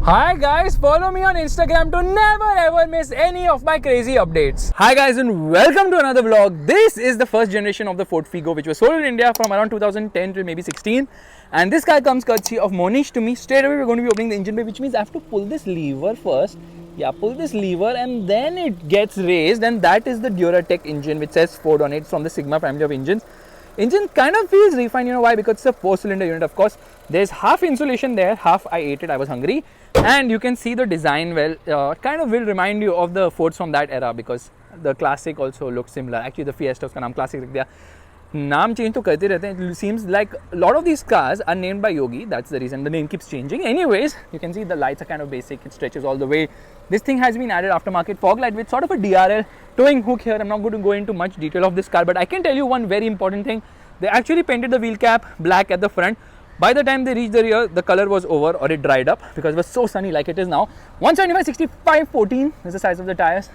Hi guys, follow me on Instagram to never ever miss any of my crazy updates. Hi guys and welcome to another vlog. This is the first generation of the Ford Figo which was sold in India from around 2010 till maybe 16. And this car comes courtesy of Monish to me. Straight away we're going to be opening the engine bay, which means I have to pull this lever first. Yeah, pull this lever and then it gets raised, and that is the Duratec engine which says Ford on it from the Sigma family of engines. Engine kind of feels refined, you know why? Because it's a 4-cylinder unit, of course. There's half insulation there, half I ate it, I was hungry. And you can see the design well, kind of will remind you of the Fords from that era, because the Classic also looks similar. Actually, the Fiesta का नाम Classic रख दिया. नाम change तो करते रहते हैं. It seems like a lot of these cars are named by Yogi. That's the reason the name keeps changing. Anyways, you can see the lights are kind of basic. It stretches all the way. This thing has been added aftermarket fog light with sort of a DRL towing hook here. I'm not going to go into much detail of this car, but I can tell you one very important thing. They actually painted the wheel cap black at the front. By the time they reached the rear, the color was over, or it dried up because it was so sunny like it is now. 175, 65, 14 is the size of the tires.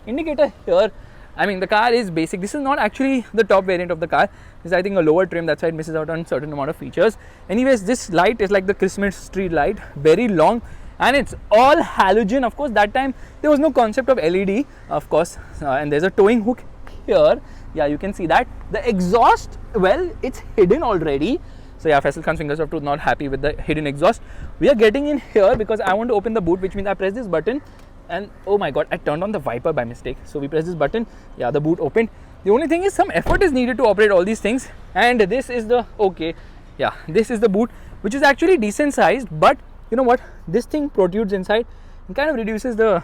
Indicator here. I mean, the car is basic. This is not actually the top variant of the car. This is, I think, a lower trim. That's why it misses out on certain amount of features. Anyways, this light is like the Christmas street light, very long, and it's all halogen. Of course, that time there was no concept of LED, of course, and there's a towing hook here. Yeah, you can see that. The exhaust, well, it's hidden already. So yeah, Faisal Khan's fingers of truth not happy with the hidden exhaust. We are getting in here because I want to open the boot, which means I press this button and oh my god, I turned on the wiper by mistake. So we press this button, yeah, the boot opened. The only thing is some effort is needed to operate all these things, and this is the, okay, yeah, this is the boot, which is actually decent sized, but you know what, this thing protrudes inside and kind of reduces the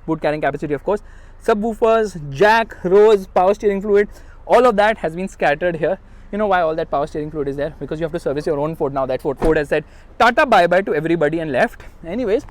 boot carrying capacity, of course. Subwoofers, jack, rose, power steering fluid, all of that has been scattered here. You know why all that power steering fluid is there? Because you have to service your own Ford now. That Ford has said Tata bye-bye to everybody and left. Anyways,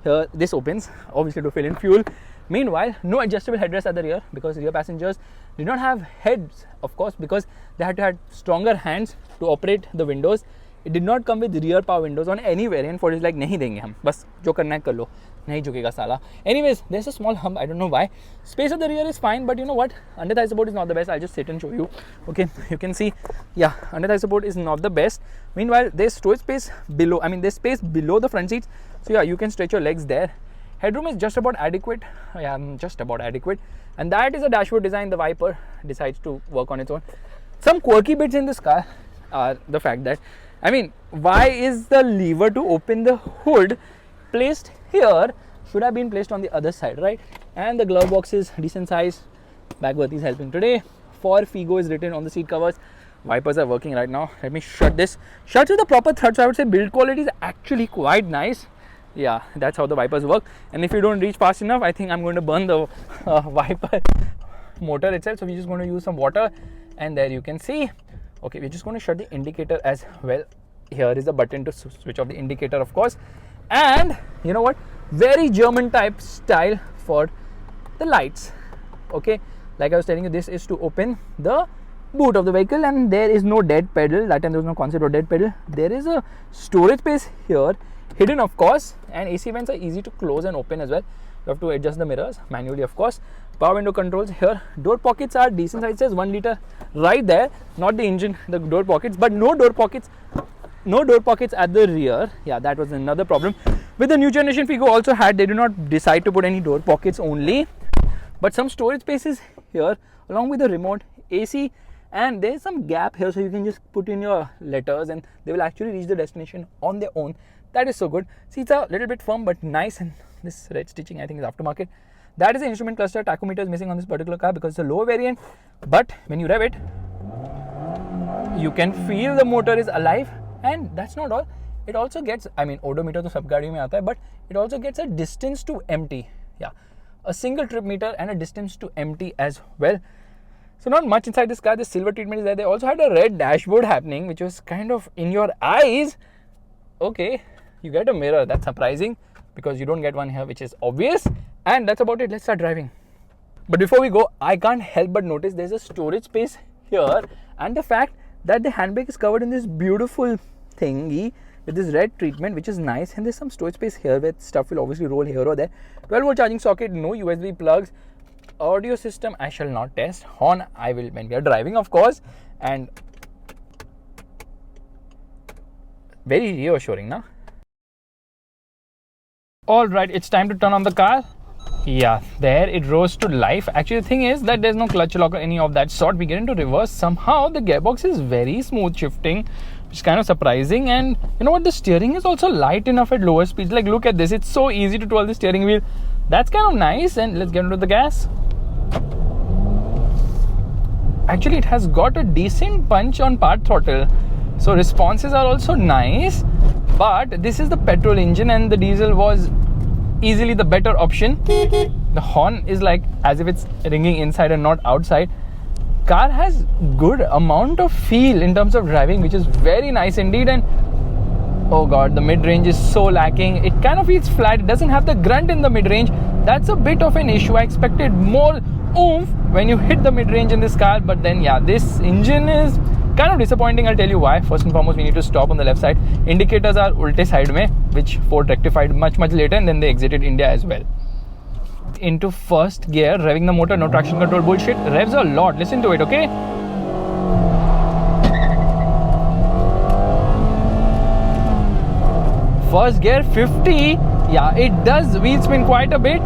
here this opens, obviously to fill in fuel. Meanwhile, no adjustable headrest at the rear because rear passengers did not have heads, of course, because they had to have stronger hands to operate the windows. It did not come with rear power windows on any variant. Ford is like, nahi denge hum, bas jo karna hai kar lo, nahi jhukega sala. Anyways, there's a small hump, I don't know why. Space of the rear is fine, but you know what, under thigh support is not the best. I'll just sit and show you. Okay, you can see, yeah, under thigh support is not the best. Meanwhile, there's storage space below, I mean there's space below the front seats, so yeah, you can stretch your legs there. Headroom is just about adequate, yeah, just about adequate, and that is a dashboard design the Viper decides to work on its own. Some quirky bits in this car are the fact that, I mean, why is the lever to open the hood placed here? Should have been placed on the other side, right? And the glove box is decent size. Bagworthy is helping today. For Figo is written on the seat covers. Wipers are working right now. Let me shut this. Shut with the proper thread, so I would say build quality is actually quite nice. Yeah, that's how the wipers work. And if you don't reach fast enough, I think I'm going to burn the wiper motor itself. So we're just going to use some water, and there you can see. Okay, we're just going to shut the indicator as well. Here is the button to switch off the indicator, of course. And you know what? Very German type style for the lights. Okay, like I was telling you, this is to open the boot of the vehicle, and there is no dead pedal. That time there was no concept of dead pedal. There is a storage space here, hidden of course, and AC vents are easy to close and open as well. You have to adjust the mirrors manually, of course. Power window controls here. Door pockets are decent size. It says 1 liter right there, not the engine, the door pockets, but no door pockets. No door pockets at the rear. Yeah, that was another problem with the new generation Figo also had. They did not decide to put any door pockets only, but some storage spaces here along with the remote, AC, and there's some gap here, so you can just put in your letters and they will actually reach the destination on their own. That is so good. Seats are a little bit firm but nice, and this red stitching I think is aftermarket. That is the instrument cluster. Tachometer is missing on this particular car because it's a lower variant, but when you rev it, you can feel the motor is alive. And that's not all. It also gets, I mean, odometer to sab gaadi mein aata hai, but it also gets a distance to empty. Yeah, a single trip meter and a distance to empty as well. So not much inside this car. The silver treatment is there. They also had a red dashboard happening, which was kind of in your eyes. Okay, you get a mirror. That's surprising because you don't get one here, which is obvious. And that's about it. Let's start driving. But before we go, I can't help but notice there's a storage space here, and the fact that the handbrake is covered in this beautiful thingy with this red treatment, which is nice, and there's some storage space here where stuff will obviously roll here or there. 12-volt charging socket, no USB plugs. Audio system I shall not test. Horn I will when we are driving, of course, and very reassuring now. All right, it's time to turn on the car. Yeah, there it rose to life. Actually, the thing is that there's no clutch lock or any of that sort. We get into reverse. Somehow the gearbox is very smooth shifting, which is kind of surprising. And you know what? The steering is also light enough at lower speeds. Like, look at this. It's so easy to twirl the steering wheel. That's kind of nice. And let's get into the gas. Actually, it has got a decent punch on part throttle. So responses are also nice. But this is the petrol engine and the diesel was easily the better option. The horn is like as if it's ringing inside and not outside. Car has good amount of feel in terms of driving, which is very nice indeed. And oh god, the mid-range is so lacking. It kind of feels flat. It doesn't have the grunt in the mid-range. That's a bit of an issue. I expected more oomph when you hit the mid-range in this car, but then yeah, this engine is kind of disappointing. I'll tell you why. First and foremost, we need to stop on the left side. Indicators are ulte side mein, which Ford rectified much later, and then they exited India as well. Into first gear, revving the motor, no traction control bullshit. Revs a lot. Listen to it, okay? First gear 50. Yeah, it does wheel spin quite a bit.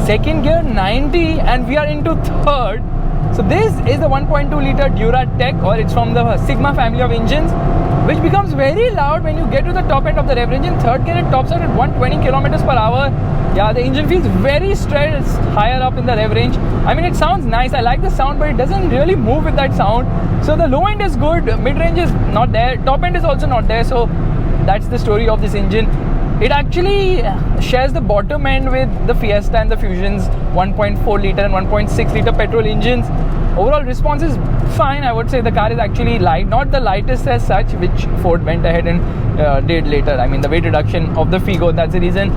Second gear 90, and we are into third. So this is the 1.2 liter Duratec, or it's from the Sigma family of engines, which becomes very loud when you get to the top end of the rev range. In third gear, it tops out at 120 kilometers per hour. Yeah, the engine feels very stressed higher up in the rev range. I mean, it sounds nice. I like the sound, but it doesn't really move with that sound. So the low end is good, mid range is not there, top end is also not there. So that's the story of this engine. It actually shares the bottom end with the Fiesta and the Fusion's 1.4 liter and 1.6 liter petrol engines. Overall response is fine. I would say the car is actually light, not the lightest as such, which Ford went ahead and did later. I mean, the weight reduction of the Figo, that's the reason.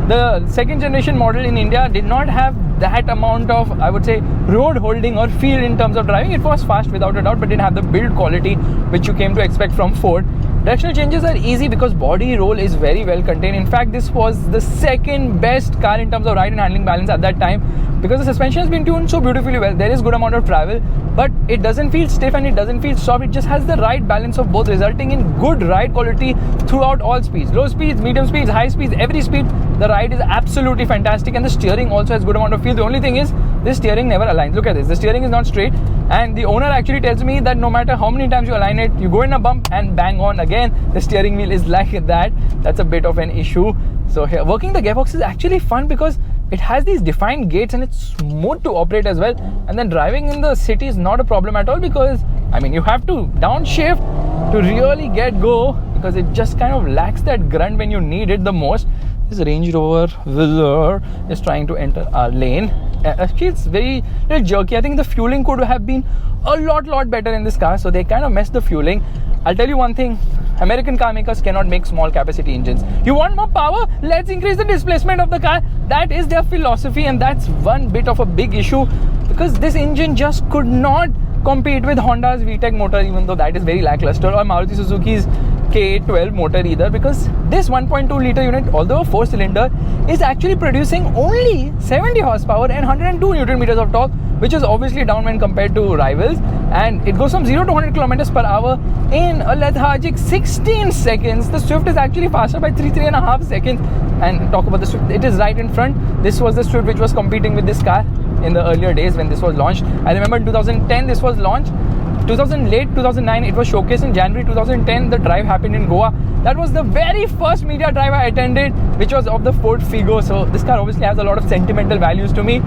The second generation model in India did not have that amount of, I would say, road holding or feel in terms of driving. It was fast without a doubt, but didn't have the build quality which you came to expect from Ford. Directional changes are easy because body roll is very well contained. In fact, this was the second best car in terms of ride and handling balance at that time, because the suspension has been tuned so beautifully well. There is good amount of travel, but it doesn't feel stiff and it doesn't feel soft. It just has the right balance of both, resulting in good ride quality throughout all speeds. Low speeds, medium speeds, high speeds, every speed, the ride is absolutely fantastic. And the steering also has good amount of feel. The only thing is, this steering never aligns. Look at this, the steering is not straight, and the owner actually tells me that no matter how many times you align it, you go in a bump and bang on again, the steering wheel is like that. That's a bit of an issue. So here, working the gearbox is actually fun because it has these defined gates and it's smooth to operate as well. And then driving in the city is not a problem at all, because I mean, you have to downshift to really get go, because it just kind of lacks that grunt when you need it the most. This Range Rover Velour is trying to enter our lane. Actually, it's very little jerky. I think the fueling could have been a lot better in this car, so they kind of messed the fueling. I'll tell you one thing, American car makers cannot make small capacity engines. You want more power? Let's increase the displacement of the car. That is their philosophy, and that's one bit of a big issue, because this engine just could not compete with Honda's VTEC motor, even though that is very lackluster, or Maruti Suzuki's K12 motor either, because this 1.2 liter unit, although a 4-cylinder, is actually producing only 70 horsepower and 102 Newton meters of torque, which is obviously down when compared to rivals, and it goes from 0 to 100 kilometers per hour in a lethargic 16 seconds. The Swift is actually faster by 3.5 seconds. And talk about the Swift, it is right in front. This was the Swift which was competing with this car in the earlier days when this was launched. I remember in 2010 this was launched. Late 2009 it was showcased. In January 2010 the drive happened in Goa. That was the very first media drive I attended, which was of the Ford Figo. So this car obviously has a lot of sentimental values to me,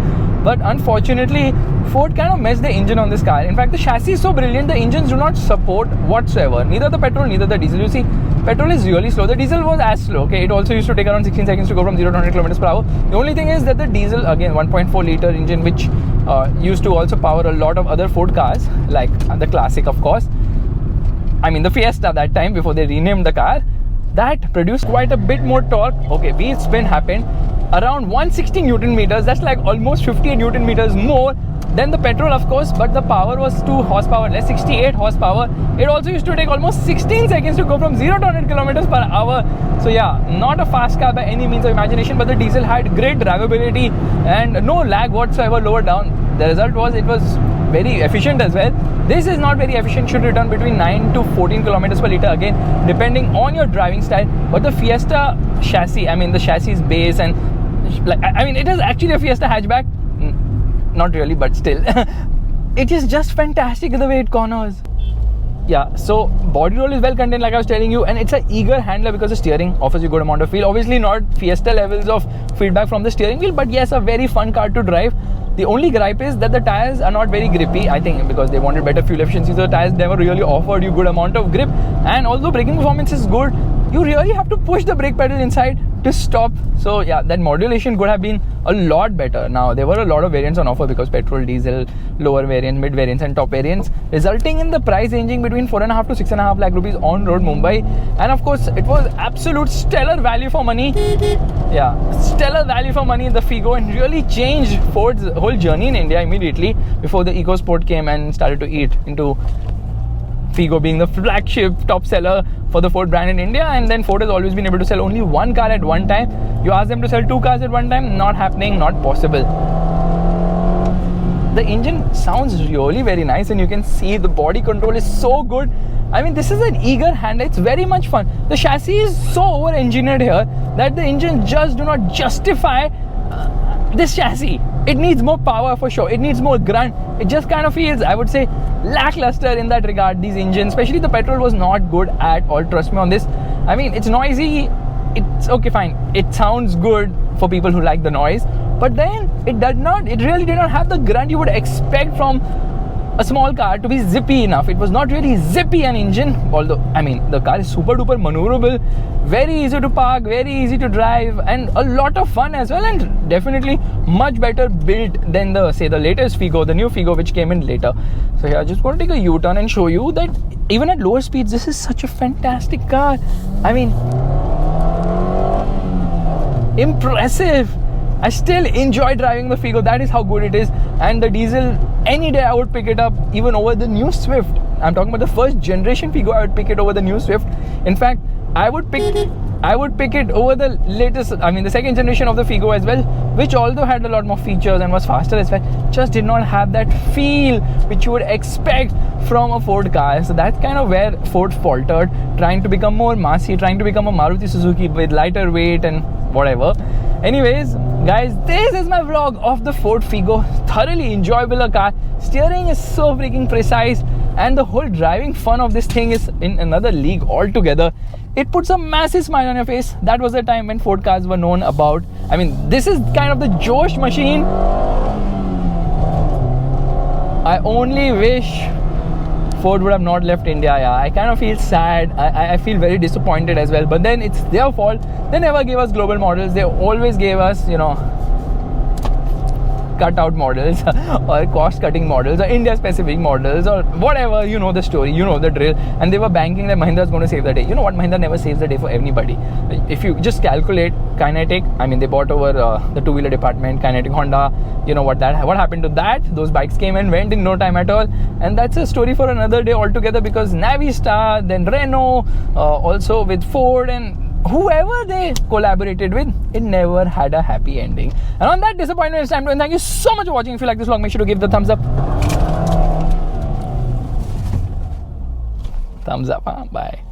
but unfortunately Ford kind of messed the engine on this car. In fact, the chassis is so brilliant, the engines do not support whatsoever, neither the petrol, neither the diesel. You see, petrol is really slow. The diesel was as slow. Okay, it also used to take around 16 seconds to go from 0 to 100 kilometers per hour. The only thing is that the diesel, again 1.4 liter engine, which used to also power a lot of other Ford cars, like the Classic, of course. I mean the Fiesta that time, before they renamed the car, that produced quite a bit more torque. Okay, wheel spin happened around 160 Newton meters. That's like almost 58 Newton meters more than the petrol, of course, but the power was 2 horsepower less, 68 horsepower. It also used to take almost 16 seconds to go from 0 to 100 kilometers per hour. So yeah, not a fast car by any means of imagination, but the diesel had great drivability and no lag whatsoever lower down. The result was, it was very efficient as well. This is not very efficient, should return between 9 to 14 kilometers per liter, again depending on your driving style. But the Fiesta chassis, I mean the chassis base, and like, I mean it is actually a Fiesta hatchback, not really, but still it is just fantastic the way it corners. Yeah, so body roll is well contained like I was telling you, and it's an eager handler because the steering offers you good amount of feel. Obviously not Fiesta levels of feedback from the steering wheel, but yes, a very fun car to drive. The only gripe is that the tires are not very grippy, I think because they wanted better fuel efficiency, so the tires never really offered you good amount of grip. And although braking performance is good, you really have to push the brake pedal inside to stop. So yeah, that modulation could have been a lot better. Now there were a lot of variants on offer because petrol, diesel, lower variants, mid variants and top variants, resulting in the price ranging between 4.5 to 6.5 lakh rupees on road Mumbai. And of course it was absolute stellar value for money. Yeah, stellar value for money in the Figo, and really changed Ford's whole journey in India immediately before the EcoSport came and started to eat into Figo being the flagship top seller for the Ford brand in India. And then Ford has always been able to sell only one car at one time. You ask them to sell two cars at one time, not happening, not possible. The engine sounds really very nice, and you can see the body control is so good. I mean, this is an eager handler. It's very much fun. The chassis is so over-engineered here that the engine just do not justify this chassis. It needs more power for sure. It needs more grunt. It just kind of feels, I would say, lackluster in that regard. These engines, especially the petrol, was not good at all. Trust me on this. I mean, it's noisy. It's okay, fine. It sounds good for people who like the noise, but then it really did not have the grunt you would expect from a small car to be zippy enough. It was not really zippy an engine, although I mean the car is super duper maneuverable, very easy to park, very easy to drive, and a lot of fun as well, and definitely much better built than the latest Figo, the new Figo which came in later. So here I just want to take a U-turn and show you that even at lower speeds this is such a fantastic car. I mean, impressive. I still enjoy driving the Figo, that is how good it is. And the diesel, any day I would pick it up even over the new Swift. I'm talking about the first generation Figo, I would pick it over the new Swift. In fact, I would pick it over the latest, I mean the second generation of the Figo as well, which although had a lot more features and was faster as well, just did not have that feel which you would expect from a Ford car. So that's kind of where Ford faltered, trying to become more massy, trying to become a Maruti Suzuki with lighter weight and whatever. Anyways, guys, this is my vlog of the Ford Figo. Thoroughly enjoyable a car. Steering is so freaking precise, and the whole driving fun of this thing is in another league altogether. It puts a massive smile on your face. That was the time when Ford cars were known about. I mean, this is kind of the Josh machine. I only wish Ford would have not left India. Yeah, I kind of feel sad. I feel very disappointed as well. But then it's their fault. They never gave us global models. They always gave us, you know, cut-out models or cost-cutting models or India-specific models or whatever. You know the story. You know the drill. And they were banking that Mahindra is going to save the day. You know what? Mahindra never saves the day for anybody. If you just calculate Kinetic, I mean, they bought over the two-wheeler department, Kinetic, Honda. You know what happened to that? Those bikes came and went in no time at all. And that's a story for another day altogether, because Navistar, then Renault, also with Ford and whoever they collaborated with, it never had a happy ending. And on that disappointment, it's time to end. Thank you so much for watching. If you like this vlog, make sure to give the thumbs up. Thumbs up, huh? Bye.